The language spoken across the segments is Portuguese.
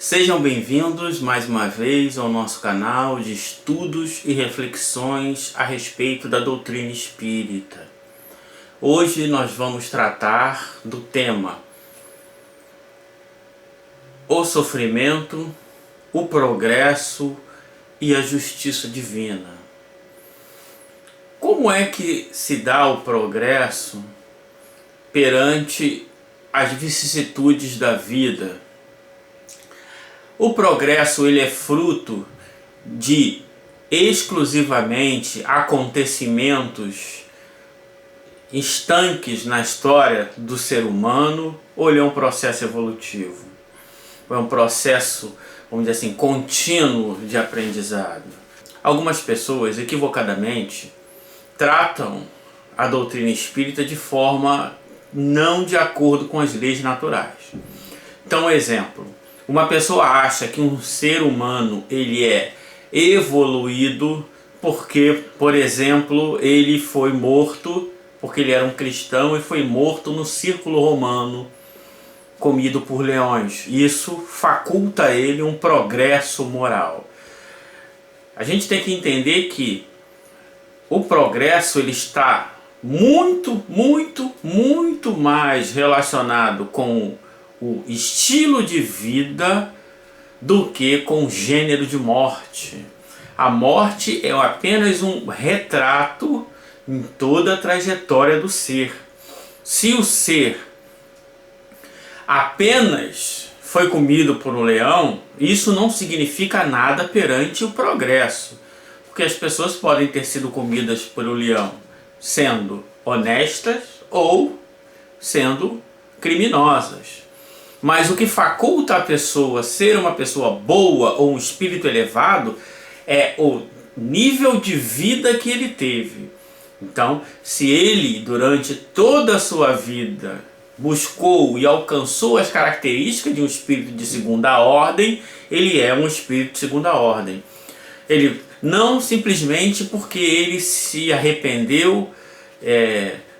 Sejam bem-vindos mais uma vez ao nosso canal de estudos e reflexões a respeito da doutrina espírita. Hoje nós vamos tratar do tema o sofrimento, o progresso e a justiça divina. Como é que se dá o progresso perante as vicissitudes da vida? O progresso ele é fruto de exclusivamente acontecimentos estanques na história do ser humano, ou ele é um processo evolutivo? Ou é um processo, vamos dizer assim, contínuo de aprendizado? Algumas pessoas, equivocadamente, tratam a doutrina espírita de forma não de acordo com as leis naturais. Então, exemplo, uma pessoa acha que um ser humano ele é evoluído porque, por exemplo, ele foi morto, porque ele era um cristão e foi morto no círculo romano, comido por leões. Isso faculta a ele um progresso moral. A gente tem que entender que o progresso ele está muito mais relacionado com o estilo de vida do que com o gênero de morte. A morte é apenas um retrato em toda a trajetória do ser. Se o ser apenas foi comido por um leão, isso não significa nada perante o progresso. Porque as pessoas podem ter sido comidas por um leão sendo honestas ou sendo criminosas. Mas o que faculta a pessoa ser uma pessoa boa ou um espírito elevado é o nível de vida que ele teve. Então, se ele durante toda a sua vida buscou e alcançou as características de um espírito de segunda ordem, ele é um espírito de segunda ordem. Ele não simplesmente porque ele se arrependeu,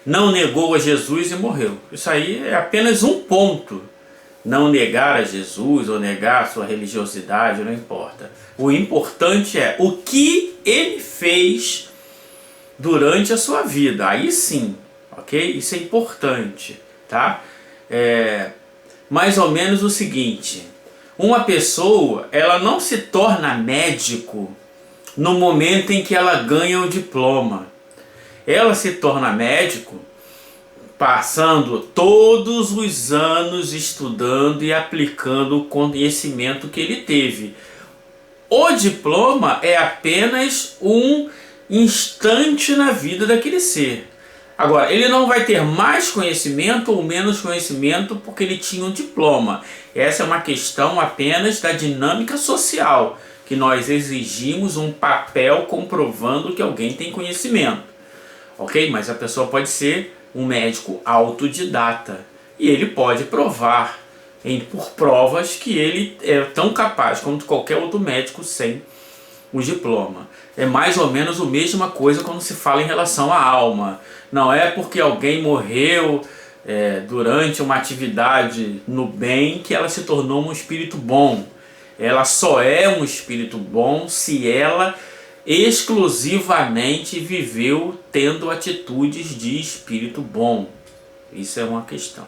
não negou a Jesus e morreu. Isso aí é apenas um ponto. Não negar a Jesus ou negar a sua religiosidade, não importa. O importante é o que ele fez durante a sua vida. Aí sim, ok? Isso é importante, tá? Mais ou menos o seguinte: uma pessoa, ela não se torna médico no momento em que ela ganha o diploma. Ela se torna médico passando todos os anos estudando e aplicando o conhecimento que ele teve. O diploma é apenas um instante na vida daquele ser. Agora, ele não vai ter mais conhecimento ou menos conhecimento porque ele tinha um diploma. Essa é uma questão apenas da dinâmica social, que nós exigimos um papel comprovando que alguém tem conhecimento. Ok? Mas a pessoa pode ser um médico autodidata e ele pode provar por provas que ele é tão capaz quanto qualquer outro médico sem o diploma. É mais ou menos a mesma coisa quando se fala em relação à alma. Não é porque alguém morreu durante uma atividade no bem que ela se tornou um espírito bom. Ela só é um espírito bom se ela exclusivamente viveu tendo atitudes de espírito bom. Isso é uma questão.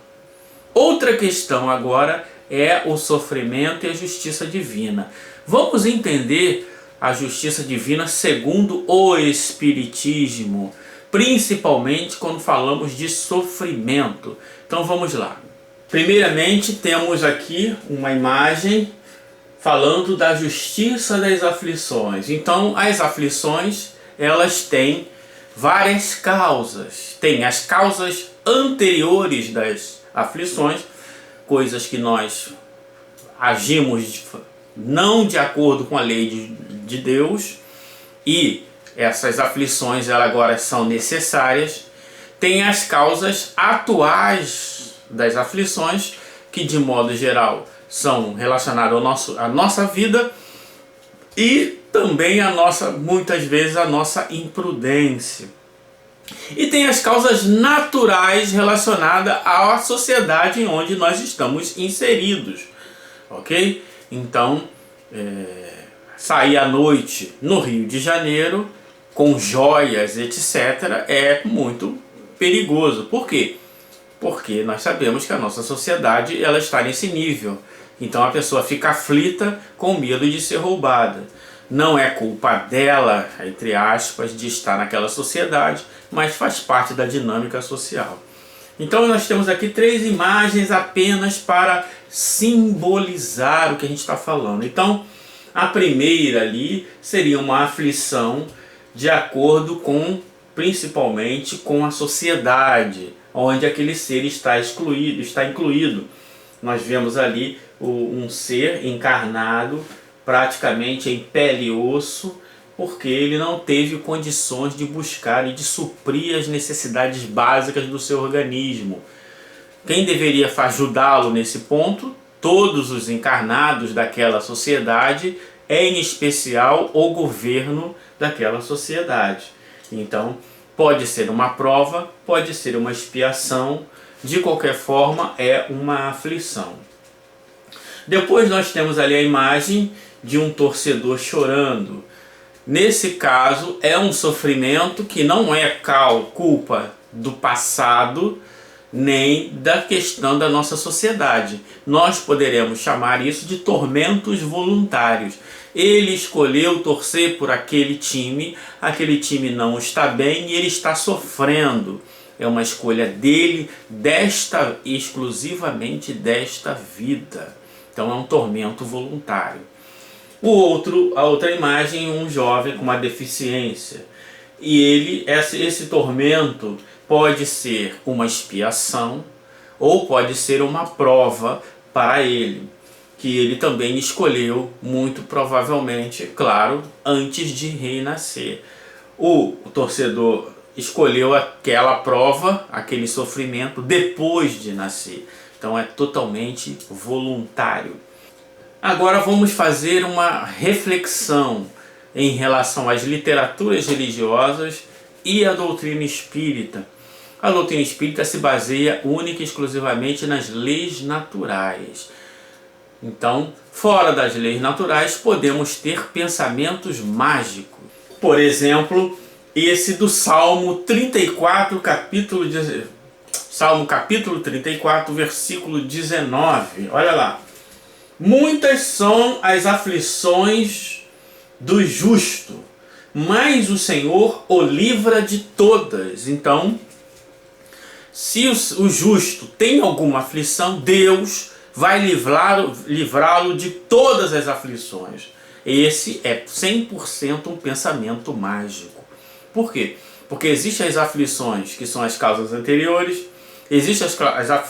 Outra questão agora é o sofrimento e a justiça divina. Vamos entender a justiça divina segundo o Espiritismo, principalmente quando falamos de sofrimento. Então vamos lá. Primeiramente temos aqui uma imagem falando da justiça das aflições. Então, as aflições, elas têm várias causas. Tem as causas anteriores das aflições, coisas que nós agimos não de acordo com a lei de Deus, e essas aflições elas agora são necessárias. Tem as causas atuais das aflições, que de modo geral são relacionadas à nossa vida e também muitas vezes a nossa imprudência. E tem as causas naturais relacionadas à sociedade em onde nós estamos inseridos, ok? Então, sair à noite no Rio de Janeiro com joias, etc., é muito perigoso. Por quê? Porque nós sabemos que a nossa sociedade ela está nesse nível. Então a pessoa fica aflita com medo de ser roubada. Não é culpa dela, entre aspas, de estar naquela sociedade, mas faz parte da dinâmica social. Então nós temos aqui 3 imagens apenas para simbolizar o que a gente está falando. Então a primeira ali seria uma aflição de acordo com, principalmente, com a sociedade, onde aquele ser está excluído, está incluído. Nós vemos ali um ser encarnado praticamente em pele e osso, porque ele não teve condições de buscar e de suprir as necessidades básicas do seu organismo. Quem deveria ajudá-lo nesse ponto? Todos os encarnados daquela sociedade, em especial o governo daquela sociedade. Então, pode ser uma prova, pode ser uma expiação, de qualquer forma é uma aflição. Depois nós temos ali a imagem de um torcedor chorando. Nesse caso é um sofrimento que não é culpa do passado, nem da questão da nossa sociedade. Nós poderemos chamar isso de tormentos voluntários. Ele escolheu torcer por aquele time não está bem e ele está sofrendo. É uma escolha dele, exclusivamente desta vida. Então é um tormento voluntário. A outra imagem, um jovem com uma deficiência. E esse tormento pode ser uma expiação ou pode ser uma prova para ele, que ele também escolheu, muito provavelmente, claro, antes de renascer. O torcedor escolheu aquela prova, aquele sofrimento, depois de nascer. Então é totalmente voluntário. Agora vamos fazer uma reflexão em relação às literaturas religiosas e à doutrina espírita. A doutrina espírita se baseia única e exclusivamente nas leis naturais. Então, fora das leis naturais, podemos ter pensamentos mágicos. Por exemplo, esse do Salmo 34, Salmo capítulo 34, versículo 19. Olha lá. Muitas são as aflições do justo, mas o Senhor o livra de todas. Então, se o justo tem alguma aflição, Deus vai livrá-lo de todas as aflições. Esse é 100% um pensamento mágico. Por quê? Porque existem as aflições que são as causas anteriores, existem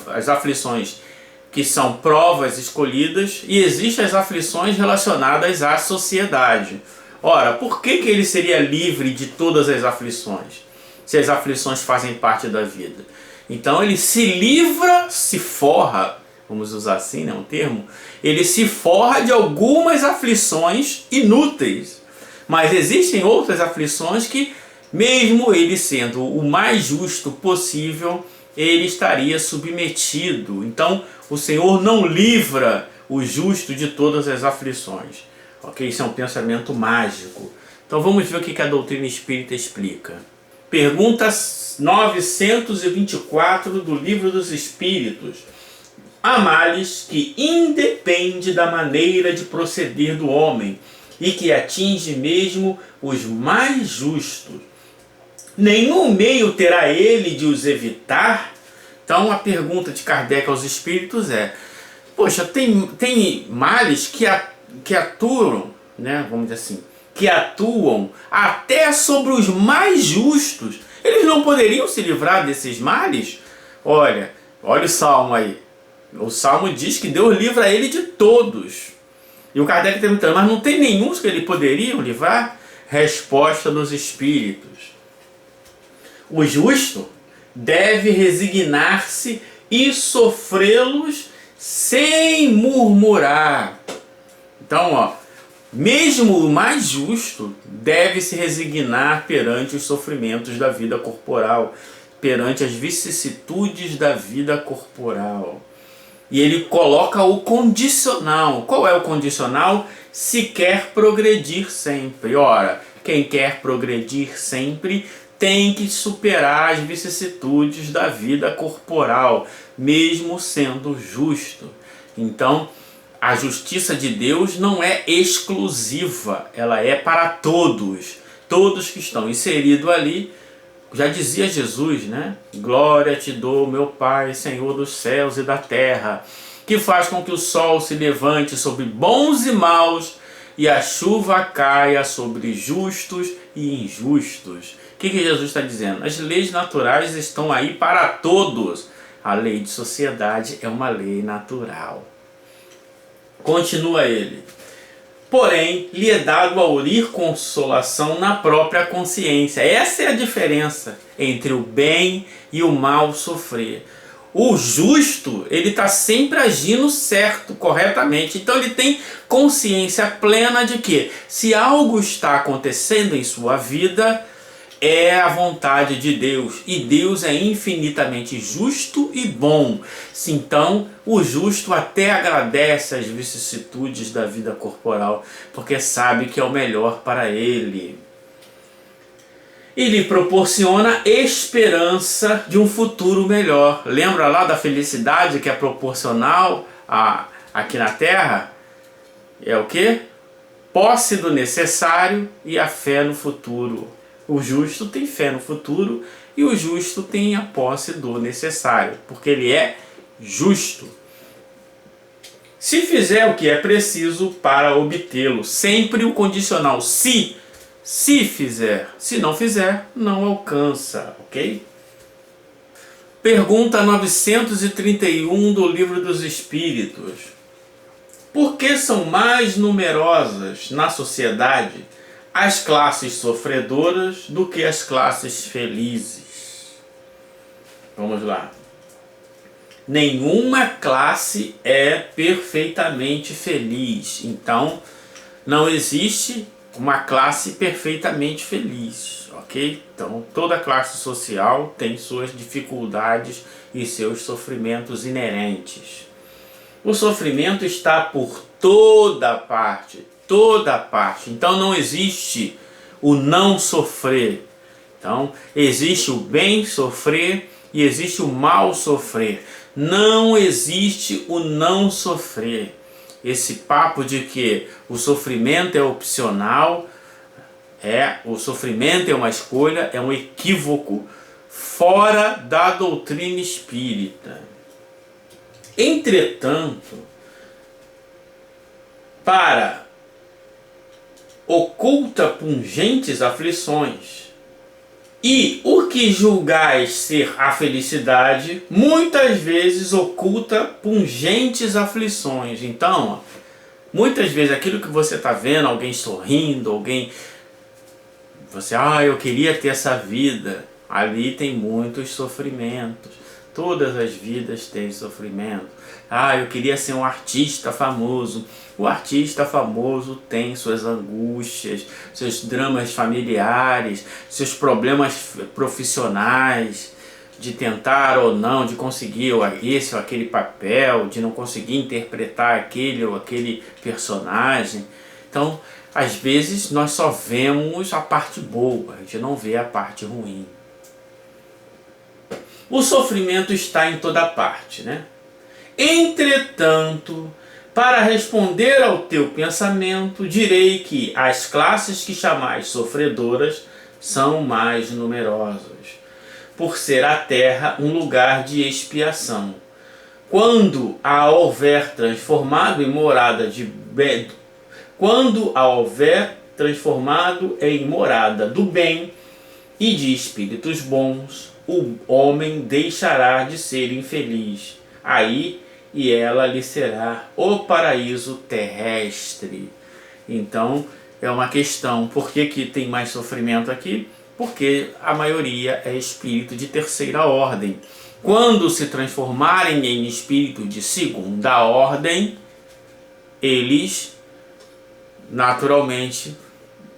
as aflições que são provas escolhidas e existem as aflições relacionadas à sociedade. Ora, por que ele seria livre de todas as aflições, se as aflições fazem parte da vida? Então ele se livra, se forra, vamos usar assim, né, um termo, ele se forra de algumas aflições inúteis, mas existem outras aflições que, mesmo ele sendo o mais justo possível, ele estaria submetido. Então o Senhor não livra o justo de todas as aflições. Ok? Isso é um pensamento mágico. Então vamos ver o que a doutrina espírita explica. Pergunta 924 do Livro dos Espíritos. Há males que independe da maneira de proceder do homem e que atinge mesmo os mais justos. Nenhum meio terá ele de os evitar? Então a pergunta de Kardec aos espíritos é: poxa, tem males que atuam, né, vamos dizer assim, que atuam até sobre os mais justos. Eles não poderiam se livrar desses males? Olha o Salmo aí. O Salmo diz que Deus livra ele de todos. E o Kardec perguntando, mas não tem nenhum que ele poderiam livrar? Resposta dos espíritos: o justo deve resignar-se e sofrê-los sem murmurar. Então, mesmo o mais justo deve se resignar perante os sofrimentos da vida corporal, perante as vicissitudes da vida corporal. E ele coloca o condicional. Qual é o condicional? Se quer progredir sempre. Ora, quem quer progredir sempre tem que superar as vicissitudes da vida corporal, mesmo sendo justo. Então, a justiça de Deus não é exclusiva, ela é para todos. Todos que estão inseridos ali. Já dizia Jesus, né? Glória te dou, meu Pai, Senhor dos céus e da terra, que faz com que o sol se levante sobre bons e maus e a chuva caia sobre justos e injustos. O que Jesus está dizendo? As leis naturais estão aí para todos. A lei de sociedade é uma lei natural. Continua ele. Porém, lhe é dado a ouvir consolação na própria consciência. Essa é a diferença entre o bem e o mal sofrer. O justo, ele está sempre agindo certo, corretamente. Então ele tem consciência plena de que se algo está acontecendo em sua vida, é a vontade de Deus. E Deus é infinitamente justo e bom. Então, o justo até agradece as vicissitudes da vida corporal, porque sabe que é o melhor para ele. E lhe proporciona esperança de um futuro melhor. Lembra lá da felicidade que é proporcional aqui na Terra? É o quê? Posse do necessário e a fé no futuro. O justo tem fé no futuro e o justo tem a posse do necessário, porque ele é justo. Se fizer o que é preciso para obtê-lo, sempre o condicional se fizer, se não fizer, não alcança, ok? Pergunta 931 do Livro dos Espíritos. Por que são mais numerosas na sociedade as classes sofredoras do que as classes felizes? Vamos lá. Nenhuma classe é perfeitamente feliz. Então, não existe uma classe perfeitamente feliz, ok? Então, toda classe social tem suas dificuldades e seus sofrimentos inerentes. O sofrimento está por toda parte. Toda parte. Então não existe o não sofrer. Então existe o bem sofrer e existe o mal sofrer. Não existe o não sofrer. Esse papo de que o sofrimento é opcional, o sofrimento é uma escolha, é um equívoco fora da doutrina espírita. Entretanto, para oculta pungentes aflições, e o que julgais ser a felicidade, muitas vezes oculta pungentes aflições. Então, muitas vezes aquilo que você está vendo, alguém sorrindo, alguém... eu queria ter essa vida. Ali tem muitos sofrimentos. Todas as vidas têm sofrimento. Eu queria ser um artista famoso. O artista famoso tem suas angústias, seus dramas familiares, seus problemas profissionais, de tentar ou não, de conseguir esse ou aquele papel, de não conseguir interpretar aquele ou aquele personagem. Então, às vezes, nós só vemos a parte boa, a gente não vê a parte ruim. O sofrimento está em toda parte, né? Entretanto, para responder ao teu pensamento, direi que as classes que chamais sofredoras são mais numerosas, por ser a terra um lugar de expiação. Quando a houver transformado em morada do bem e de espíritos bons, o homem deixará de ser infeliz. Aí e ela lhe será o paraíso terrestre. Então, é uma questão, por que tem mais sofrimento aqui? Porque a maioria é espírito de terceira ordem. Quando se transformarem em espírito de segunda ordem, eles naturalmente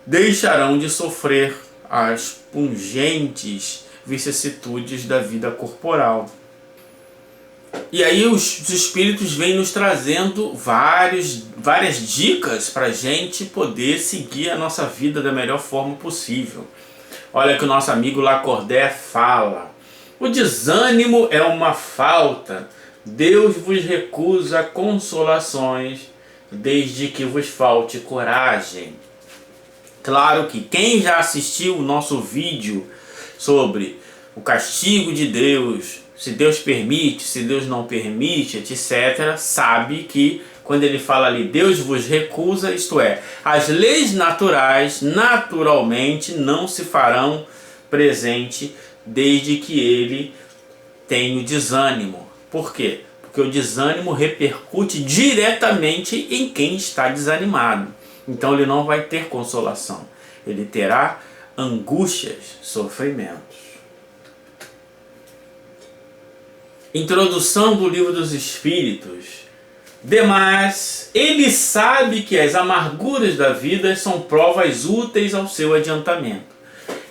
deixarão de sofrer as pungentes vicissitudes da vida corporal. E aí os espíritos vêm nos trazendo várias dicas para a gente poder seguir a nossa vida da melhor forma possível. Olha que o nosso amigo Lacordaire fala: o desânimo é uma falta. Deus vos recusa consolações, desde que vos falte coragem. Claro que quem já assistiu o nosso vídeo sobre o castigo de Deus, se Deus permite, se Deus não permite, etc., sabe que quando ele fala ali, Deus vos recusa, isto é, as leis naturais naturalmente não se farão presente desde que ele tenha o desânimo. Por quê? Porque o desânimo repercute diretamente em quem está desanimado. Então ele não vai ter consolação. Ele terá angústias, sofrimentos. Introdução do Livro dos Espíritos. Demais, ele sabe que as amarguras da vida são provas úteis ao seu adiantamento.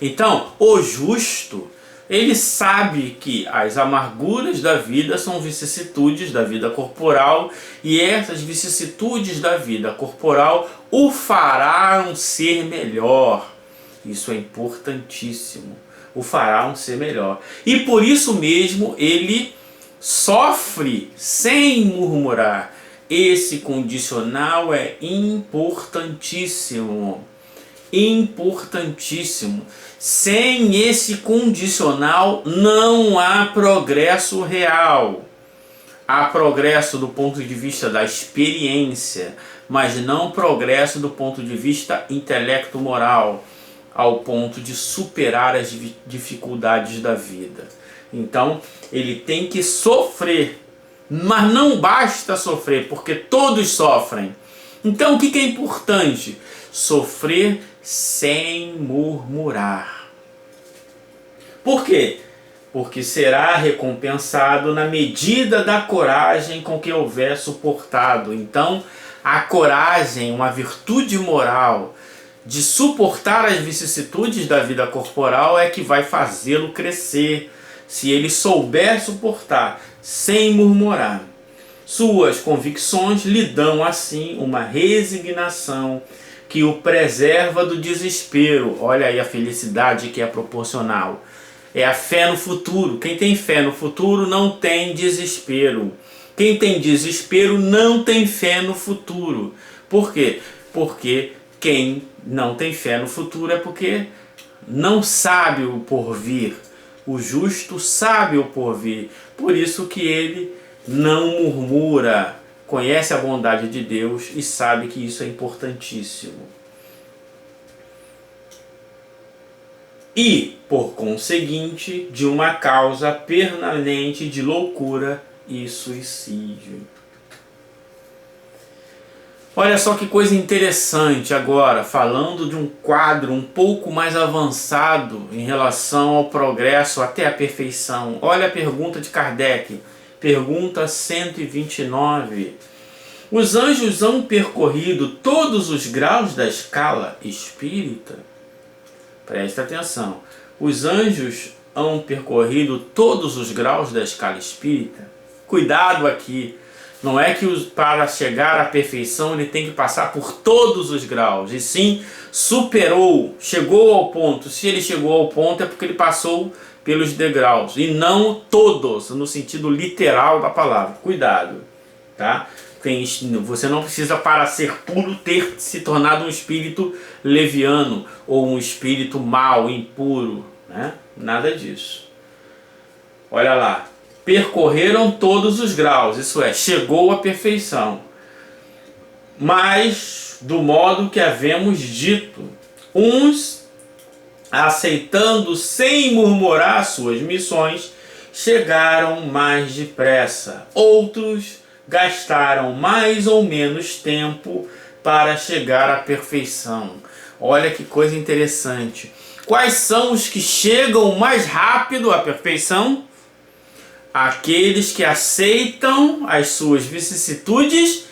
Então, o justo, ele sabe que as amarguras da vida são vicissitudes da vida corporal, e essas vicissitudes da vida corporal o farão ser melhor. Isso é importantíssimo. O farão ser melhor. E por isso mesmo ele sofre sem murmurar. Esse condicional é importantíssimo. Importantíssimo. Sem esse condicional não há progresso real. Há progresso do ponto de vista da experiência, mas não progresso do ponto de vista intelecto-moral, ao ponto de superar as dificuldades da vida. Então, ele tem que sofrer, mas não basta sofrer, porque todos sofrem. Então, o que é importante? Sofrer sem murmurar. Por quê? Porque será recompensado na medida da coragem com que houver suportado. Então, a coragem, uma virtude moral de suportar as vicissitudes da vida corporal é que vai fazê-lo crescer, se ele souber suportar sem murmurar. Suas convicções lhe dão assim uma resignação que o preserva do desespero. Olha aí a felicidade que é proporcional. É a fé no futuro. Quem tem fé no futuro não tem desespero. Quem tem desespero não tem fé no futuro. Por quê? Porque quem não tem fé no futuro é porque não sabe o porvir. O justo sabe o porvir. Por isso que ele não murmura. Conhece a bondade de Deus e sabe que isso é importantíssimo. E, por conseguinte, de uma causa permanente de loucura e suicídio. Olha só que coisa interessante agora, falando de um quadro um pouco mais avançado em relação ao progresso até a perfeição. Olha a pergunta de Kardec, pergunta 129. Os anjos hão percorrido todos os graus da escala espírita? Presta atenção. Os anjos hão percorrido todos os graus da escala espírita? Cuidado aqui. Não é que para chegar à perfeição ele tem que passar por todos os graus, e sim superou, chegou ao ponto. Se ele chegou ao ponto é porque ele passou pelos degraus, e não todos, no sentido literal da palavra. Cuidado, tá? Você não precisa, para ser puro, ter se tornado um espírito leviano ou um espírito mau, impuro, né? Nada disso. Olha lá. Percorreram todos os graus, isso é, chegou à perfeição. Mas, do modo que havemos dito, uns, aceitando sem murmurar suas missões, chegaram mais depressa. Outros gastaram mais ou menos tempo para chegar à perfeição. Olha que coisa interessante. Quais são os que chegam mais rápido à perfeição? Aqueles que aceitam as suas vicissitudes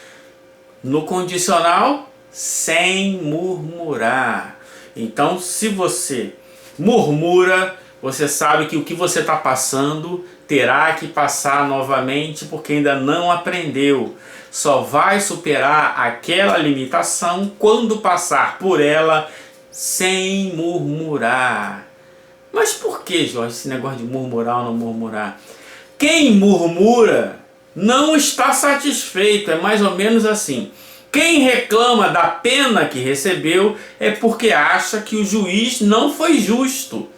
no condicional sem murmurar. Então, se você murmura, você sabe que o que você está passando terá que passar novamente porque ainda não aprendeu. Só vai superar aquela limitação quando passar por ela sem murmurar. Mas por que, Jorge, esse negócio de murmurar ou não murmurar? Quem murmura não está satisfeito, é mais ou menos assim. Quem reclama da pena que recebeu é porque acha que o juiz não foi justo.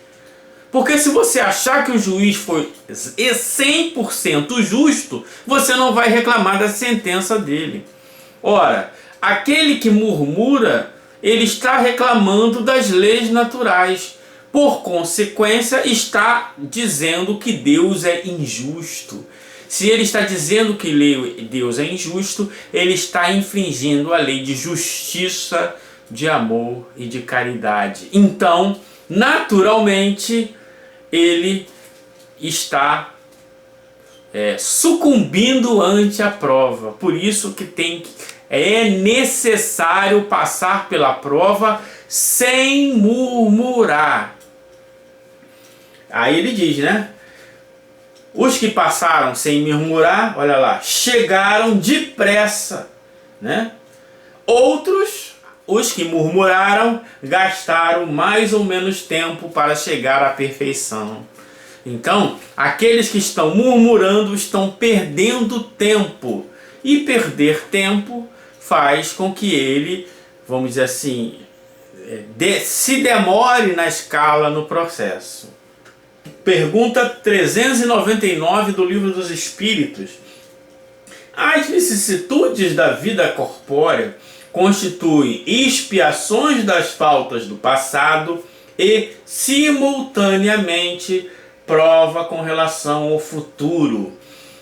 Porque se você achar que o juiz foi 100% justo, você não vai reclamar da sentença dele. Ora, aquele que murmura, ele está reclamando das leis naturais. Por consequência, está dizendo que Deus é injusto. Se ele está dizendo que Deus é injusto, ele está infringindo a lei de justiça, de amor e de caridade. Então, naturalmente, ele está sucumbindo ante a prova. Por isso que é necessário passar pela prova sem murmurar. Aí ele diz, né? Os que passaram sem murmurar, olha lá, chegaram depressa, né? Outros, os que murmuraram, gastaram mais ou menos tempo para chegar à perfeição. Então, aqueles que estão murmurando estão perdendo tempo. E perder tempo faz com que ele, vamos dizer assim, se demore na escala, no processo. Pergunta 399 do Livro dos Espíritos. As vicissitudes da vida corpórea constituem expiações das faltas do passado e, simultaneamente, prova com relação ao futuro.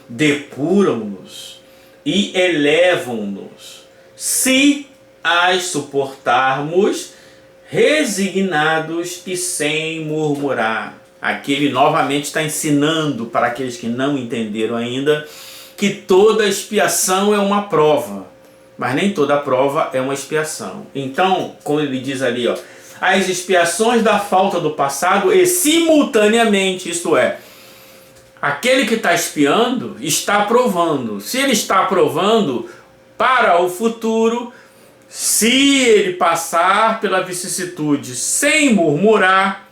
Depuram-nos e elevam-nos, se as suportarmos resignados e sem murmurar. Aqui ele novamente está ensinando para aqueles que não entenderam ainda que toda expiação é uma prova, mas nem toda prova é uma expiação. Então, como ele diz ali, ó, as expiações da falta do passado e simultaneamente, isto é, aquele que está expiando está provando. Se ele está provando para o futuro, se ele passar pela vicissitude sem murmurar,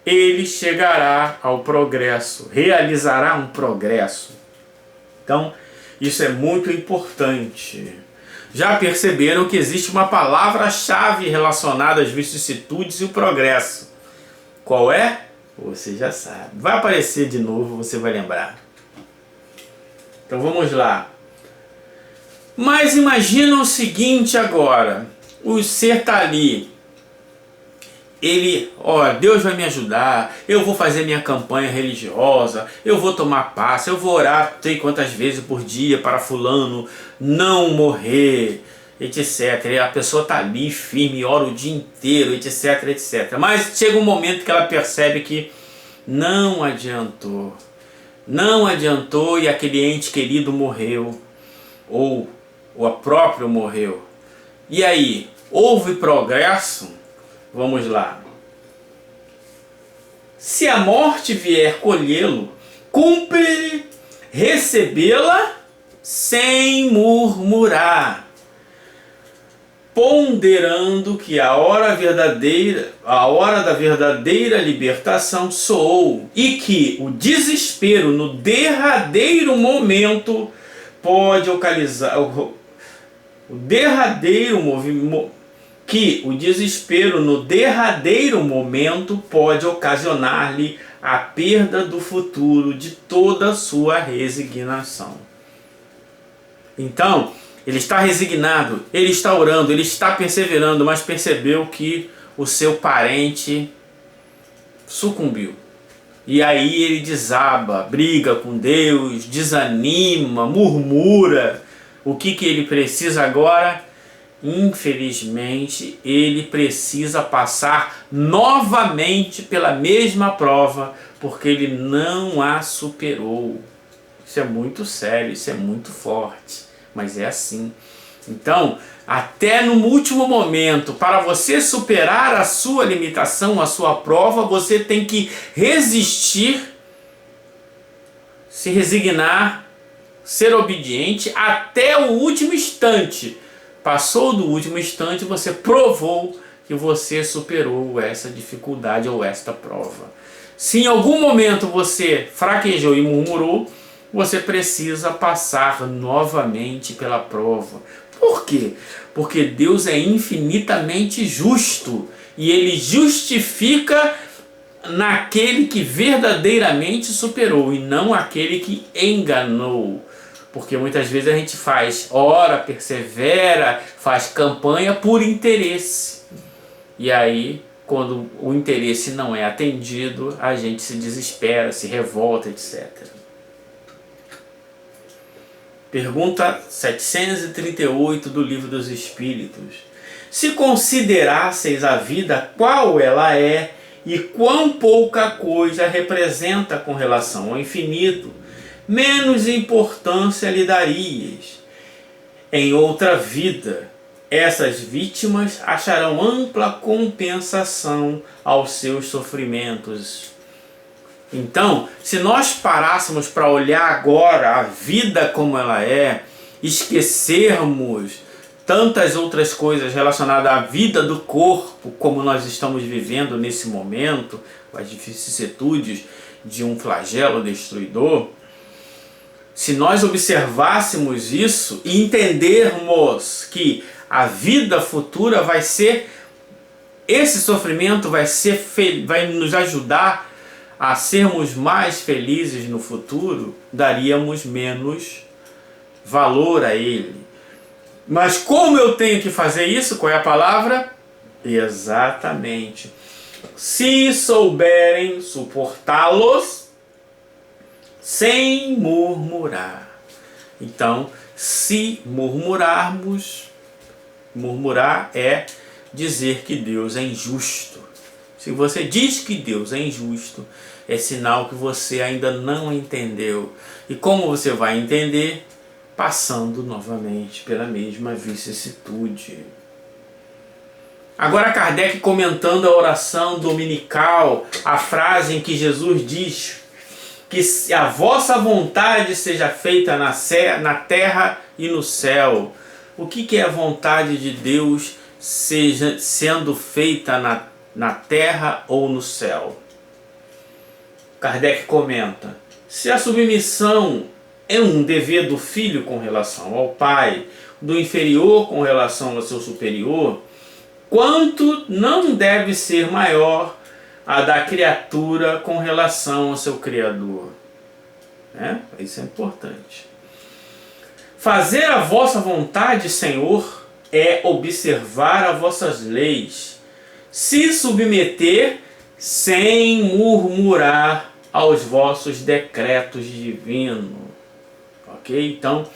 ele chegará ao progresso, realizará um progresso. Então, isso é muito importante. Já perceberam que existe uma palavra-chave relacionada às vicissitudes e o progresso. Qual é? Você já sabe. Vai aparecer de novo, você vai lembrar. Então vamos lá. Mas imagina o seguinte agora. O ser está ali. Ele, Deus vai me ajudar, eu vou fazer minha campanha religiosa, eu vou tomar passe, eu vou orar não sei quantas vezes por dia para fulano não morrer, etc. E a pessoa está ali firme, ora o dia inteiro, etc, etc. Mas chega um momento que ela percebe que não adiantou. Não adiantou e aquele ente querido morreu, ou o próprio morreu. E aí, houve progresso? Vamos lá. Se a morte vier colhê-lo, cumpre recebê-la sem murmurar, ponderando que a hora da verdadeira libertação soou e que o desespero no derradeiro momento pode ocasionar ocasionar-lhe a perda do futuro de toda a sua resignação. Então, ele está resignado, ele está orando, ele está perseverando, mas percebeu que o seu parente sucumbiu. E aí ele desaba, briga com Deus, desanima, murmura. O que ele precisa agora? Infelizmente, ele precisa passar novamente pela mesma prova, porque ele não a superou. Isso é muito sério, isso é muito forte, mas é assim. Então, até no último momento, para você superar a sua limitação, a sua prova, você tem que resistir, se resignar, ser obediente até o último instante. Passou do último instante, você provou que você superou essa dificuldade ou esta prova. Se em algum momento você fraquejou e murmurou, você precisa passar novamente pela prova. Por quê? Porque Deus é infinitamente justo e Ele justifica naquele que verdadeiramente superou e não aquele que enganou. Porque muitas vezes a gente ora, persevera, faz campanha por interesse. E aí, quando o interesse não é atendido, a gente se desespera, se revolta, etc. Pergunta 738 do Livro dos Espíritos. Se considerasseis a vida qual ela é e quão pouca coisa representa com relação ao infinito, menos importância lhe darias. Em outra vida, essas vítimas acharão ampla compensação aos seus sofrimentos. Então, se nós parássemos para olhar agora a vida como ela é, esquecermos tantas outras coisas relacionadas à vida do corpo, como nós estamos vivendo nesse momento, com as vicissitudes de um flagelo destruidor, se nós observássemos isso e entendermos que a vida futura vai ser, esse sofrimento vai nos ajudar a sermos mais felizes no futuro, daríamos menos valor a ele. Mas como eu tenho que fazer isso? Qual é a palavra? Exatamente. Se souberem suportá-los sem murmurar. Então, se murmurarmos, murmurar é dizer que Deus é injusto. Se você diz que Deus é injusto, é sinal que você ainda não entendeu. E como você vai entender? Passando novamente pela mesma vicissitude. Agora Kardec comentando a oração dominical, a frase em que Jesus diz que a vossa vontade seja feita na terra e no céu. O que é a vontade de Deus sendo feita na terra ou no céu? Kardec comenta: se a submissão é um dever do filho com relação ao pai, do inferior com relação ao seu superior, quanto não deve ser maior a da criatura com relação ao seu Criador? Isso é importante. Fazer a vossa vontade, Senhor, é observar as vossas leis, se submeter sem murmurar aos vossos decretos divinos. Ok? Então,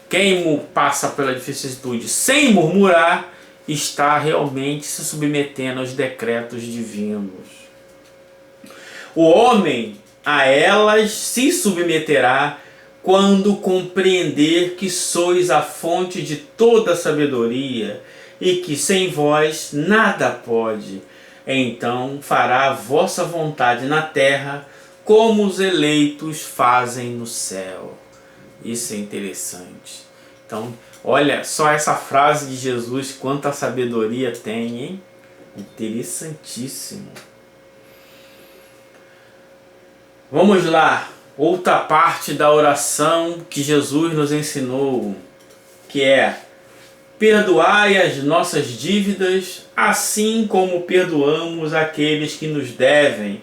quem passa pela vicissitude sem murmurar está realmente se submetendo aos decretos divinos. O homem a elas se submeterá quando compreender que sois a fonte de toda sabedoria e que sem vós nada pode. Então fará a vossa vontade na terra como os eleitos fazem no céu. Isso é interessante. Então, olha só essa frase de Jesus, quanta sabedoria tem, hein? Interessantíssimo. Vamos lá, outra parte da oração que Jesus nos ensinou, que é: perdoai as nossas dívidas, assim como perdoamos aqueles que nos devem.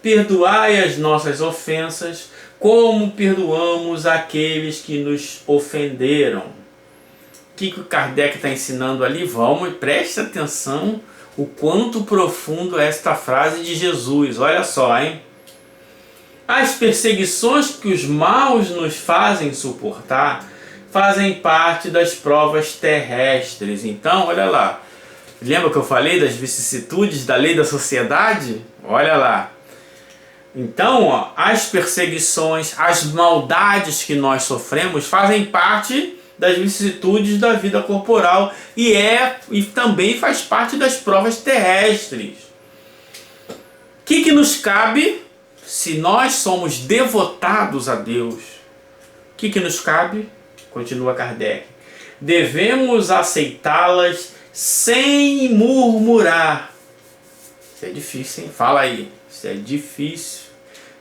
Perdoai as nossas ofensas, como perdoamos aqueles que nos ofenderam. O que o Kardec está ensinando ali? Vamos, preste atenção o quanto profundo é esta frase de Jesus. Olha só, hein? As perseguições que os maus nos fazem suportar fazem parte das provas terrestres. Então, olha lá. Lembra que eu falei das vicissitudes da lei da sociedade? Olha lá. Então, as perseguições, as maldades que nós sofremos fazem parte das vicissitudes da vida corporal e também faz parte das provas terrestres. O que nos cabe se nós somos devotados a Deus? O que nos cabe? Continua Kardec. Devemos aceitá-las sem murmurar. Isso é difícil, hein? Fala aí. Isso é difícil.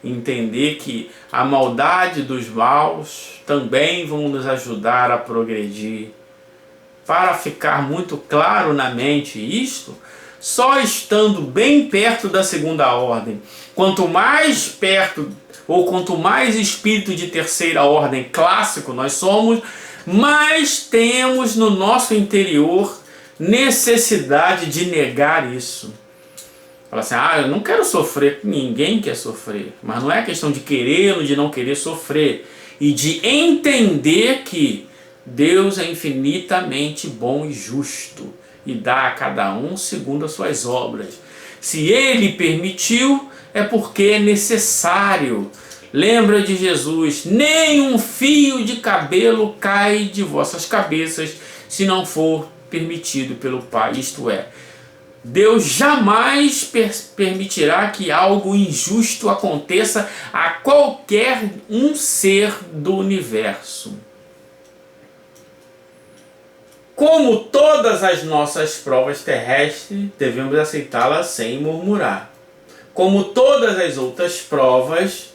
Entender que a maldade dos maus também vão nos ajudar a progredir. Para ficar muito claro na mente isto, só estando bem perto da segunda ordem, quanto mais perto ou quanto mais espírito de terceira ordem clássico nós somos, mais temos no nosso interior necessidade de negar isso. Fala assim, eu não quero sofrer, ninguém quer sofrer. Mas não é questão de querer ou de não querer sofrer. E de entender que Deus é infinitamente bom e justo. E dá a cada um segundo as suas obras. Se Ele permitiu, é porque é necessário. Lembra de Jesus, nem um fio de cabelo cai de vossas cabeças, se não for permitido pelo Pai. Isto é, Deus jamais permitirá que algo injusto aconteça a qualquer um ser do universo. Como todas as nossas provas terrestres, devemos aceitá-las sem murmurar. Como todas as outras provas,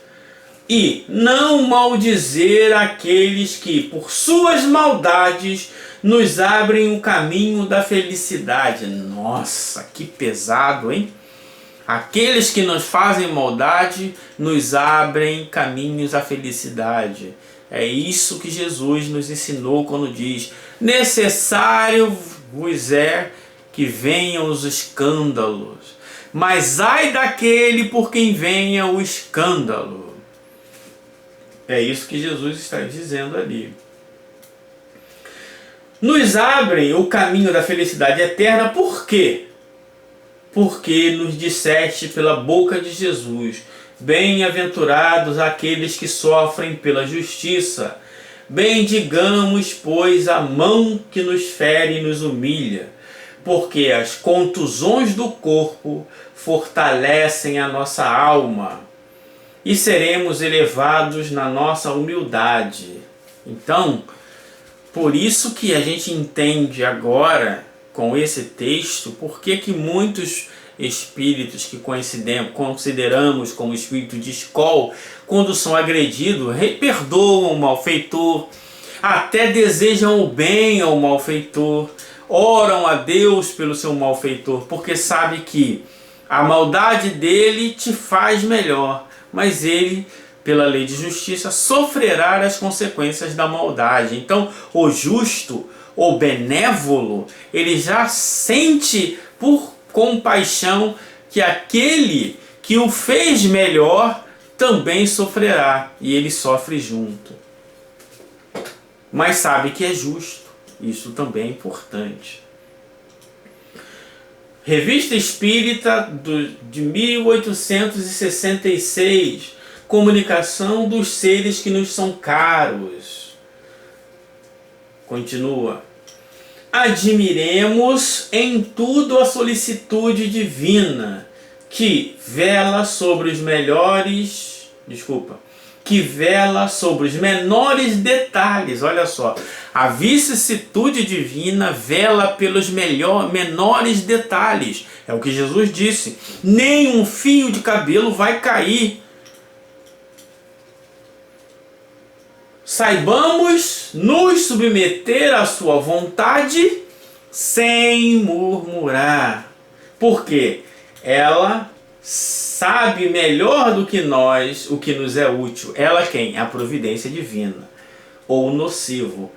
e não maldizer aqueles que, por suas maldades, nos abrem o caminho da felicidade. Nossa, que pesado, hein? Aqueles que nos fazem maldade nos abrem caminhos à felicidade. É isso que Jesus nos ensinou quando diz: necessário vos é que venham os escândalos, mas ai daquele por quem venha o escândalo. É isso que Jesus está dizendo ali. Nos abrem o caminho da felicidade eterna, por quê? Porque nos disseste pela boca de Jesus: bem-aventurados aqueles que sofrem pela justiça. Bendigamos, pois, a mão que nos fere e nos humilha, porque as contusões do corpo fortalecem a nossa alma, e seremos elevados na nossa humildade. Então, por isso que a gente entende agora, com esse texto, por que muitos espíritos que consideramos como espírito de escola, quando são agredidos, perdoam o malfeitor, até desejam o bem ao malfeitor, oram a Deus pelo seu malfeitor, porque sabe que a maldade dele te faz melhor, mas ele, pela lei de justiça, sofrerá as consequências da maldade. Então, o justo, o benévolo, ele já sente por compaixão que aquele que o fez melhor também sofrerá, e ele sofre junto. Mas sabe que é justo. Isso também é importante. Revista Espírita de 1866, comunicação dos seres que nos são caros. Continua. Admiremos em tudo a solicitude divina, que vela sobre os menores detalhes. Olha só, a vicissitude divina vela pelos menores detalhes. É o que Jesus disse: nem um fio de cabelo vai cair. Saibamos nos submeter à sua vontade sem murmurar, porque ela sabe melhor do que nós o que nos é útil. Ela quem? A providência divina, ou nocivo.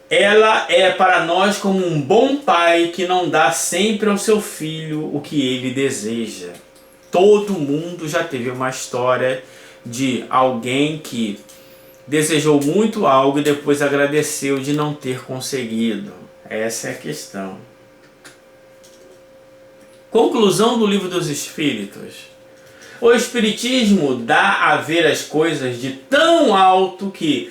Ela é para nós como um bom pai que não dá sempre ao seu filho o que ele deseja. Todo mundo já teve uma história de alguém que desejou muito algo e depois agradeceu de não ter conseguido. Essa é a questão. Conclusão do Livro dos Espíritos. O Espiritismo dá a ver as coisas de tão alto que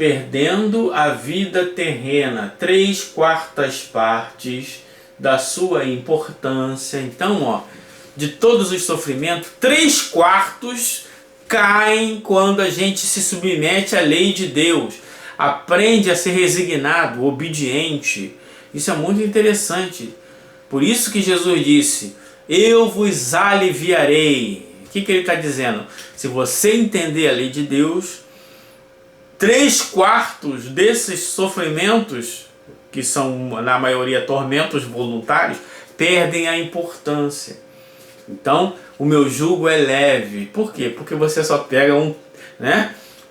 perdendo a vida terrena 3/4 partes da sua importância. Então, ó, de todos os sofrimentos, 3/4 caem quando a gente se submete à lei de Deus, aprende a ser resignado, obediente. Isso é muito interessante. Por isso que Jesus disse: eu vos aliviarei. O que ele está dizendo? Se você entender a lei de Deus, 3/4 desses sofrimentos, que são na maioria tormentos voluntários, perdem a importância. Então, o meu jugo é leve. Por quê? Porque você só pega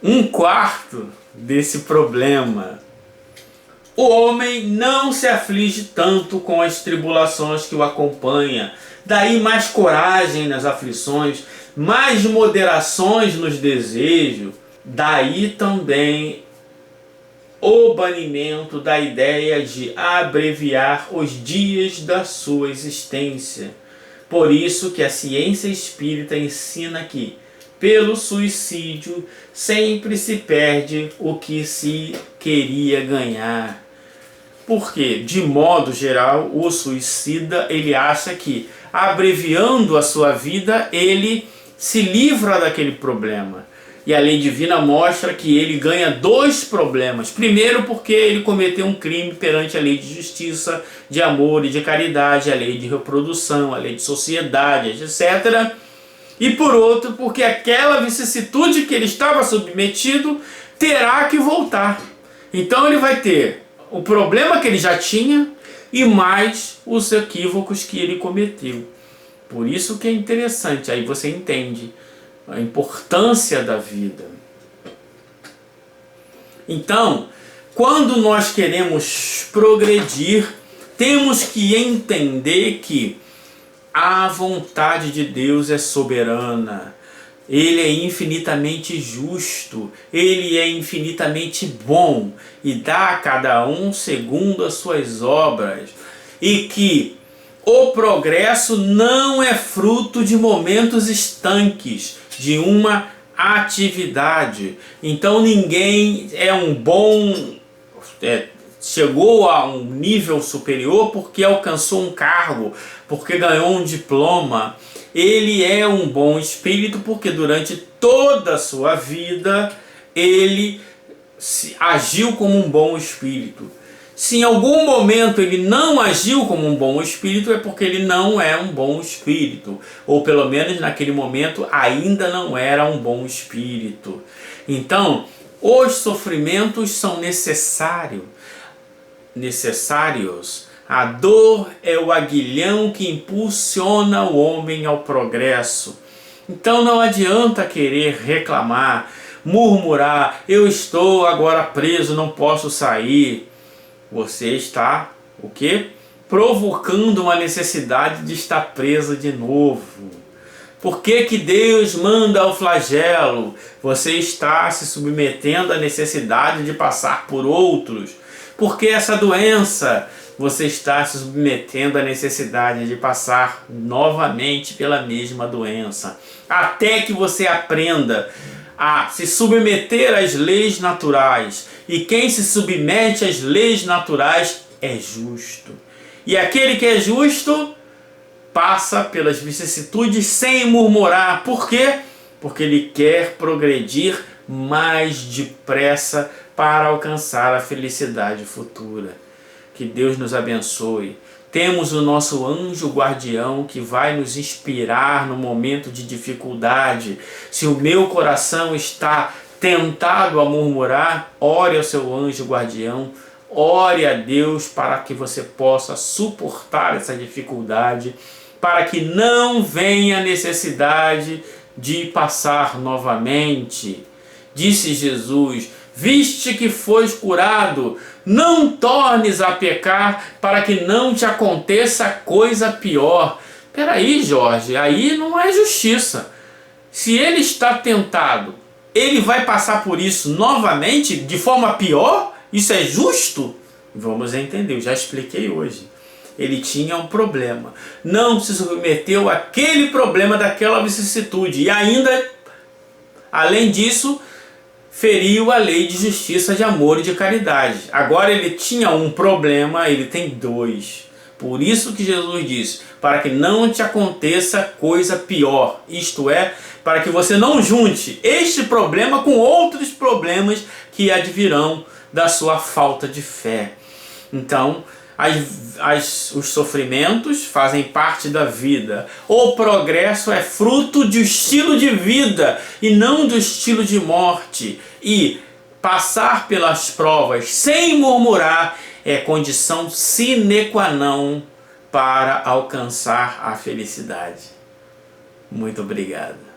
um quarto desse problema. O homem não se aflige tanto com as tribulações que o acompanham. Daí mais coragem nas aflições, mais moderações nos desejos. Daí também o banimento da ideia de abreviar os dias da sua existência. Por isso que a ciência espírita ensina que, pelo suicídio, sempre se perde o que se queria ganhar. Porque, de modo geral, o suicida ele acha que, abreviando a sua vida, ele se livra daquele problema. E a lei divina mostra que ele ganha 2 problemas. Primeiro, porque ele cometeu um crime perante a lei de justiça, de amor e de caridade, a lei de reprodução, a lei de sociedade, etc. E por outro, porque aquela vicissitude que ele estava submetido terá que voltar. Então ele vai ter o problema que ele já tinha e mais os equívocos que ele cometeu. Por isso que é interessante, aí você entende a importância da vida. Então, quando nós queremos progredir, temos que entender que a vontade de Deus é soberana. Ele é infinitamente justo, ele é infinitamente bom e dá a cada um segundo as suas obras. E que o progresso não é fruto de momentos estanques, de uma atividade. Então ninguém é um bom, chegou a um nível superior porque alcançou um cargo, porque ganhou um diploma. Ele é um bom espírito porque durante toda a sua vida ele agiu como um bom espírito. Se em algum momento ele não agiu como um bom espírito, é porque ele não é um bom espírito. Ou pelo menos naquele momento ainda não era um bom espírito. Então, os sofrimentos são necessários. A dor é o aguilhão que impulsiona o homem ao progresso. Então não adianta querer reclamar, murmurar: eu estou agora preso, não posso sair. Você está, o quê? Provocando uma necessidade de estar preso de novo. Por que que Deus manda o flagelo? Você está se submetendo à necessidade de passar por outros. Por que essa doença? Você está se submetendo à necessidade de passar novamente pela mesma doença. Até que você aprenda a se submeter às leis naturais. E quem se submete às leis naturais é justo. E aquele que é justo passa pelas vicissitudes sem murmurar. Por quê? Porque ele quer progredir mais depressa para alcançar a felicidade futura. Que Deus nos abençoe. Temos o nosso anjo guardião que vai nos inspirar no momento de dificuldade. Se o meu coração está tentado a murmurar, ore ao seu anjo guardião, ore a Deus para que você possa suportar essa dificuldade, para que não venha a necessidade de passar novamente. Disse Jesus: viste que foste curado, não tornes a pecar para que não te aconteça coisa pior. Peraí, Jorge, aí não é justiça. Se ele está tentado, ele vai passar por isso novamente de forma pior? Isso é justo? Vamos entender, eu já expliquei hoje. Ele tinha um problema, não se submeteu àquele problema daquela vicissitude e ainda, além disso, feriu a lei de justiça, de amor e de caridade. Agora ele tinha um problema, ele tem dois. Por isso que Jesus disse, para que não te aconteça coisa pior. Isto é, para que você não junte este problema com outros problemas que advirão da sua falta de fé. Então, os sofrimentos fazem parte da vida. O progresso é fruto do estilo de vida e não do estilo de morte. E passar pelas provas sem murmurar é condição sine qua non para alcançar a felicidade. Muito obrigado.